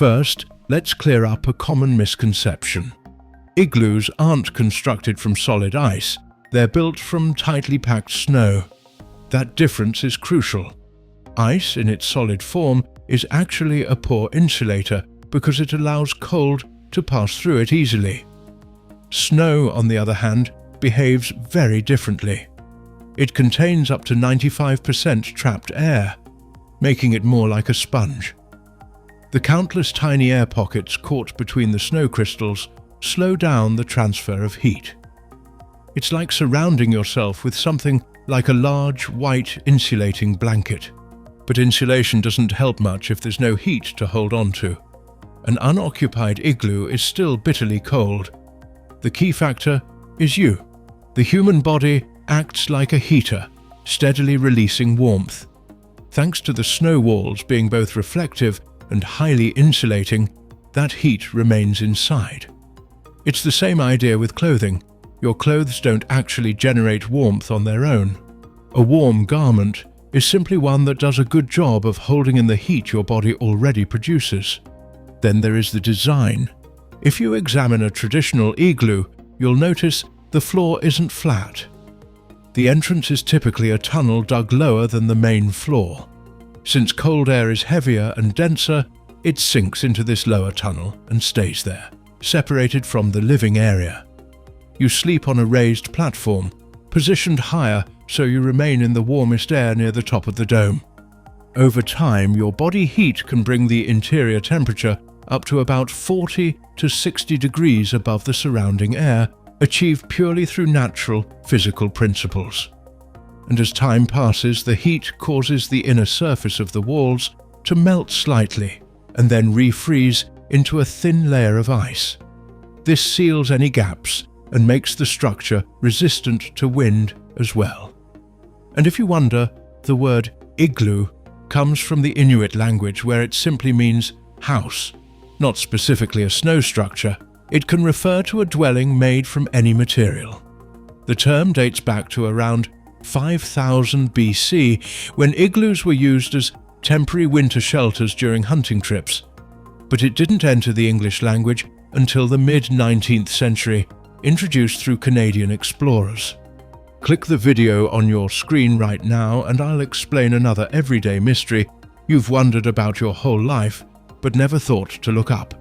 First, let's clear up a common misconception. Igloos aren't constructed from solid ice, they're built from tightly packed snow. That difference is crucial. Ice, in its solid form, is actually a poor insulator because it allows cold to pass through it easily. Snow, on the other hand, behaves very differently. It contains up to 95% trapped air, making it more like a sponge. The countless tiny air pockets caught between the snow crystals slow down the transfer of heat. It's like surrounding yourself with something like a large, white, insulating blanket. But insulation doesn't help much if there's no heat to hold on to. An unoccupied igloo is still bitterly cold. The key factor is you. The human body acts like a heater, steadily releasing warmth. Thanks to the snow walls being both reflective and highly insulating, that heat remains inside. It's the same idea with clothing. Your clothes don't actually generate warmth on their own. A warm garment is simply one that does a good job of holding in the heat your body already produces. Then there is the design. If you examine a traditional igloo, you'll notice the floor isn't flat. The entrance is typically a tunnel dug lower than the main floor. Since cold air is heavier and denser, it sinks into this lower tunnel and stays there, separated from the living area. You sleep on a raised platform, positioned higher so you remain in the warmest air near the top of the dome. Over time, your body heat can bring the interior temperature up to about 40 to 60 degrees above the surrounding air, achieved purely through natural physical principles. And as time passes, the heat causes the inner surface of the walls to melt slightly and then refreeze into a thin layer of ice. This seals any gaps and makes the structure resistant to wind as well. And if you wonder, the word igloo comes from the Inuit language where it simply means house, not specifically a snow structure. It can refer to a dwelling made from any material. The term dates back to around 5000 BC, when igloos were used as temporary winter shelters during hunting trips. But it didn't enter the English language until the mid-19th century, introduced through Canadian explorers. Click the video on your screen right now and I'll explain another everyday mystery you've wondered about your whole life but never thought to look up.